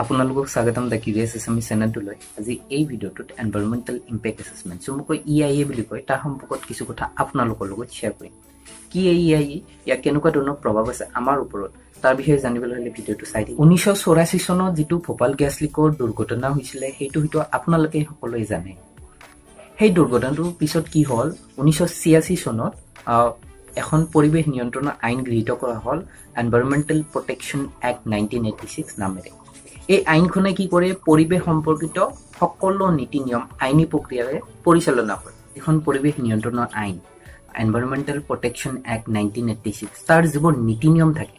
আপোনালোকক স্বাগতম দা কিউৰিয়াছ এছামি চেনেলটোলৈ। আজি এই ভিডিঅ'টোত এনভাইৰনমেণ্টেল ইম্পেক্ট এছেছমেণ্ট চমুকৈ EIA বুলি কয় তাৰ সম্পৰ্কত কিছু কথা আপোনালোকৰ লগত শ্বেয়াৰ কৰিম। কি এই EIA, ইয়াৰ কেনেকুৱা ধৰণৰ প্ৰভাৱ আছে আমাৰ ওপৰত তাৰ বিষয়ে জানিবলৈ হ'লে ভিডিঅ'টো চাই দিম। 1984 চনত যিটো ভোপাল গেছ লিকৰ দুৰ্ঘটনা হৈছিলে সেইটো হয়তো আপোনালোকে সকলোৱে জানে। সেই দুৰ্ঘটনাটোৰ পিছত কি হ'ল, 1986 চনত এখন পৰিৱেশ নিয়ন্ত্ৰণ আইন গৃহীত কৰা হ'ল, এনভাইৰনমেণ্টেল প্ৰটেকশ্যন এক্ট 1986 নামেৰে। এই আইনখনে কি কৰে, পৰিৱেশ সম্পৰ্কিত সকলো নীতি নিয়ম আইনী প্ৰক্ৰিয়াৰে পৰিচালনা কৰে। এখন পৰিৱেশ নিয়ন্ত্ৰণ আইন এনভাইৰনমেণ্টেল প্ৰটেকশ্যন এক্ট 1986 তাৰ যিবোৰ নীতি নিয়ম থাকে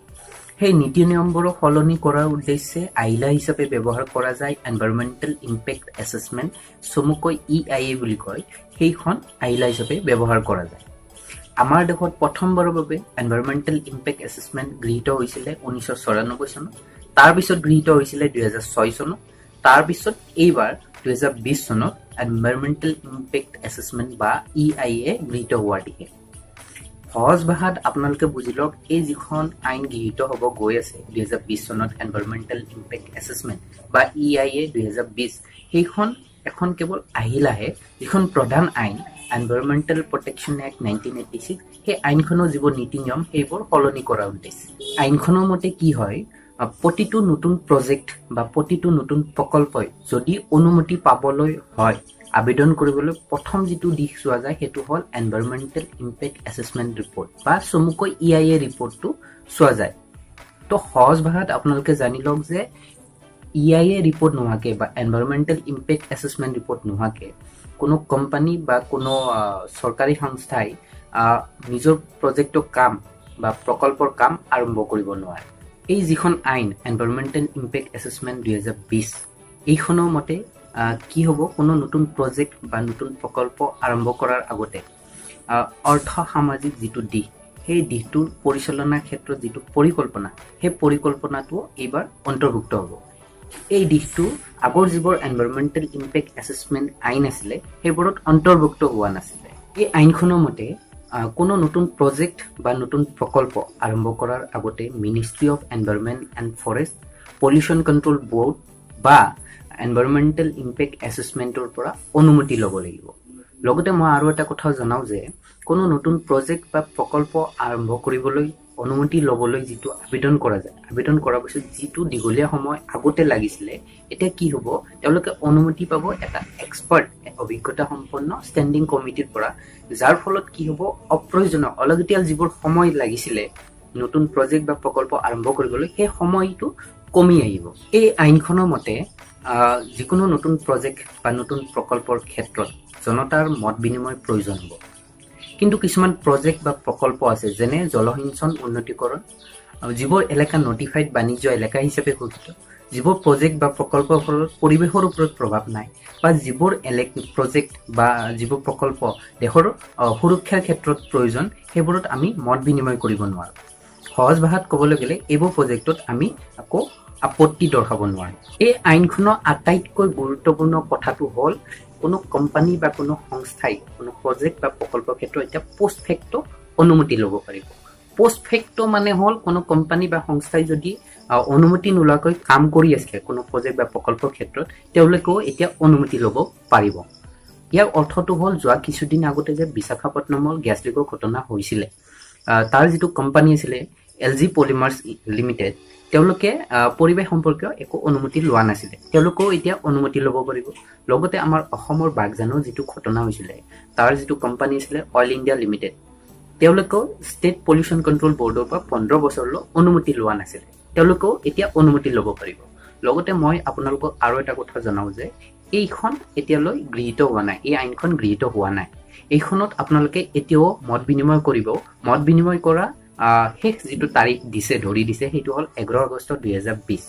সেই নীতি নিয়মবোৰক সলনি কৰাৰ উদ্দেশ্যে আহিলা হিচাপে ব্যৱহাৰ কৰা যায় এনভাইৰনমেণ্টেল ইম্পেক্ট এছেছমেণ্ট, চমুকৈ EIA বুলি কয়, সেইখন আহিলা হিচাপে ব্যৱহাৰ কৰা যায়। আমাৰ দেশত প্ৰথমবাৰৰ বাবে এনভাইৰনমেণ্টেল ইম্পেক্ট এছেছমেণ্ট গৃহীত হৈছিলে 1994 চনত, তাৰপিছত গৃহীত হৈছিলে 2006 চনত, তাৰপিছত এইবাৰ 2020 চনত এনভাইৰনমেণ্টেল ইম্পেক্ট এছেছমেণ্ট বা EIA গৃহীত হোৱাৰ দিশে। সহজ ভাষাত আপোনালোকে বুজি লওক, এই যিখন আইন গৃহীত হ'ব গৈ আছে 2020 চনত এনভাইৰনমেণ্টেল ইম্পেক্ট এছেছমেণ্ট বা EIA 2020, সেইখন এখন কেৱল আহিলাহে যিখন প্ৰধান আইন এনভাইৰনমেণ্টেল প্ৰটেকশ্যন এক্ট 1986, সেই আইনখনৰ যিবোৰ নীতি নিয়ম সেইবোৰ সলনি কৰাৰ উদ্দেশ্যে। আইনখনৰ মতে কি হয়, প্ৰতিটো নতুন প্ৰজেক্ট বা প্ৰতিটো নতুন প্ৰকল্পই যদি অনুমতি পাবলৈ হয়, আবেদন কৰিবলৈ প্ৰথম যিটো দিশ চোৱা যায় সেইটো হ'ল এনভাইৰনমেণ্টেল ইম্পেক্ট এছেছমেণ্ট ৰিপৰ্ট বা চমুকৈ EIA ৰিপৰ্টটো চোৱা যায়। তো সহজ ভাষাত আপোনালোকে জানি লওক যে EIA ৰিপৰ্ট নোহোৱাকৈ বা এনভাইৰনমেণ্টেল ইম্পেক্ট এছেছমেণ্ট ৰিপৰ্ট নোহোৱাকৈ কোনো কোম্পানী বা কোনো চৰকাৰী সংস্থাই নিজৰ প্ৰজেক্টৰ কাম বা প্ৰকল্পৰ কাম আৰম্ভ কৰিব নোৱাৰে। এই যিখন আইন এনভাইৰনমেণ্টেল ইম্পেক্ট এছেছমেণ্ট 2020, এইখনৰ মতে কি হ'ব, কোনো নতুন প্ৰজেক্ট বা নতুন প্ৰকল্প আৰম্ভ কৰাৰ আগতে অৰ্থ সামাজিক যিটো দিশ, সেই দিশটোৰ পৰিচালনাৰ ক্ষেত্ৰত যিটো পৰিকল্পনা, সেই পৰিকল্পনাটো এইবাৰ অন্তৰ্ভুক্ত হ'ব। এই দিশটো আগৰ যিবোৰ এনভাইৰনমেণ্টেল ইম্পেক্ট এছেছমেণ্ট আইন আছিলে সেইবোৰত অন্তৰ্ভুক্ত হোৱা নাছিলে। এই আইনখনৰ মতে কোনো নতুন প্ৰজেক্ট বা নতুন প্ৰকল্প আৰম্ভ কৰাৰ আগতে ministry of environment and forest, pollution control board বা এনভাইৰনমেণ্টেল ইম্পেক্ট এছেছমেণ্টৰ পৰা অনুমতি ল'ব লাগিব। লগতে মই আৰু এটা কথা জনাওঁ যে কোনো নতুন প্ৰজেক্ট বা প্ৰকল্প আৰম্ভ কৰিবলৈ অনুমতি ল'বলৈ যিটো আবেদন কৰা যায়, আবেদন কৰাৰ পিছত যিটো দীঘলীয়া সময় আগতে লাগিছিলে, এতিয়া কি হ'ব, তেওঁলোকে অনুমতি পাব এটা এক্সপাৰ্ট অভিজ্ঞতা সম্পন্ন ষ্টেণ্ডিং কমিটিৰ পৰা, যাৰ ফলত কি হ'ব, অপ্ৰয়োজনীয় অলাগতিয়াল যিবোৰ সময় লাগিছিলে নতুন প্ৰজেক্ট বা প্ৰকল্প আৰম্ভ কৰিবলৈ, সেই সময়টো কমি আহিব। এই আইনখনৰ মতে যিকোনো নতুন প্ৰজেক্ট বা নতুন প্ৰকল্পৰ ক্ষেত্ৰত জনতাৰ মত বিনিময় প্ৰয়োজন হ'ব। কিন্তু কিছুমান প্ৰজেক্ট বা প্ৰকল্প আছে যেনে জলসিঞ্চন উন্নতিকৰণ, যিবোৰ এলেকা নটিফাইড বাণিজ্য এলেকা হিচাপে ঘোষিত, যিবোৰ প্ৰজেক্ট বা প্ৰকল্পৰ ফলত পৰিৱেশৰ ওপৰত প্ৰভাৱ নাই, বা যিবোৰ প্ৰজেক্ট বা যিবোৰ প্ৰকল্প দেশৰ সুৰক্ষাৰ ক্ষেত্ৰত প্ৰয়োজন, সেইবোৰত আমি মত বিনিময় কৰিব নোৱাৰোঁ। সহজ ভাষাত ক'বলৈ গ'লে এইবোৰ প্ৰজেক্টত আমি আকৌ আপত্তি দৰ্শাব নোৱাৰোঁ। এই আইনখনৰ আটাইতকৈ গুৰুত্বপূৰ্ণ কথাটো হ'ল, কোনো কোম্পানী বা কোনো সংস্থাই কোনো প্ৰজেক্ট বা প্ৰকল্পৰ ক্ষেত্ৰত এতিয়া পোষ্ট ফেক্টো অনুমতি ল'ব পাৰিব। পোষ্ট ফেক্টো মানে হ'ল, কোনো কোম্পানী বা সংস্থাই যদি অনুমতি নোলোৱাকৈ কাম কৰি আছে কোনো প্ৰজেক্ট বা প্ৰকল্পৰ ক্ষেত্ৰত, তেওঁলোকেও এতিয়া অনুমতি ল'ব পাৰিব। ইয়াৰ অৰ্থটো হ'ল, যোৱা কিছুদিন আগতে যে বিশাখাপট্টনমৰ গেছ লিকৰ ঘটনা হৈছিলে, তাৰ যিটো কোম্পানী আছিলে LG পলিমাৰ্ছ লিমিটেড, তেওঁলোকে পৰিৱেশ সম্পৰ্কীয় একো অনুমতি লোৱা নাছিলে, তেওঁলোকেও এতিয়া অনুমতি ল'ব পাৰিব। লগতে আমাৰ অসমৰ বাগজানৰ যিটো ঘটনা হৈছিলে, তাৰ যিটো কোম্পানী আছিলে অইল ইণ্ডিয়া লিমিটেড, তেওঁলোকেও ষ্টেট পলিউশ্যন কণ্ট্ৰল বৰ্ডৰ পৰা 15 বছৰলৈ অনুমতি লোৱা নাছিলে, তেওঁলোকেও এতিয়া অনুমতি ল'ব পাৰিব। লগতে মই আপোনালোকক আৰু এটা কথা জনাওঁ যে এইখন এতিয়ালৈ গৃহীত হোৱা নাই, এই আইনখন গৃহীত হোৱা নাই। এইখনত আপোনালোকে এতিয়াও মত বিনিময় কৰিব। মত বিনিময় কৰা শেষ যিটো তাৰিখ ধৰি দিছে সেইটো হ'ল 11 আগষ্ট 2020।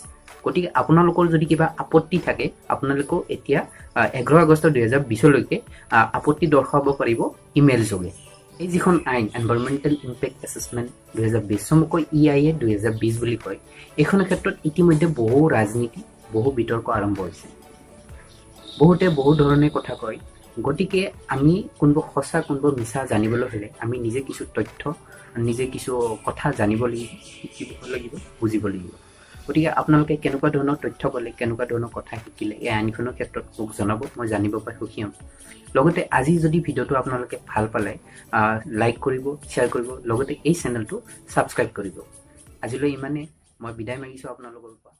গতিকে আপোনালোকৰ যদি কিবা আপত্তি থাকে, আপোনালোকেও এতিয়া 11 আগষ্ট 2020লৈকে আপত্তি দৰ্শাব পাৰিব ইমেইল যোগে। এই যিখন আইন এনভাইৰনমেণ্টেল ইম্পেক্ট এছেছমেণ্ট 2020, চমুকৈ EIA 2020 বুলি কয়, এইখনৰ ক্ষেত্ৰত ইতিমধ্যে বহু ৰাজনীতি, বহু বিতৰ্ক আৰম্ভ হৈছে। বহুতে বহু ধৰণে কথা কয়। গতিকে আমি কোনবোৰ সঁচা কোনবোৰ মিছা জানিবলৈ হ'লে আমি নিজে কিছু তথ্য, নিজে কিছু কথা জানিব লাগিব, শিকিব লাগিব, বুজিব লাগিব। গতিকে আপোনালোকে কেনেকুৱা ধৰণৰ তথ্য পালে, কেনেকুৱা ধৰণৰ কথা শিকিলে এই আইনখনৰ ক্ষেত্ৰত মোক জনাব, মই জানিব পাই সুখী হ'ম। লগতে আজি যদি ভিডিঅ'টো আপোনালোকে ভাল পালে লাইক কৰিব, শ্বেয়াৰ কৰিব, লগতে এই চেনেলটো ছাবস্ক্ৰাইব কৰিব। আজিলৈ ইমানে, মই বিদায় মাগিছোঁ আপোনালোকৰ পৰা।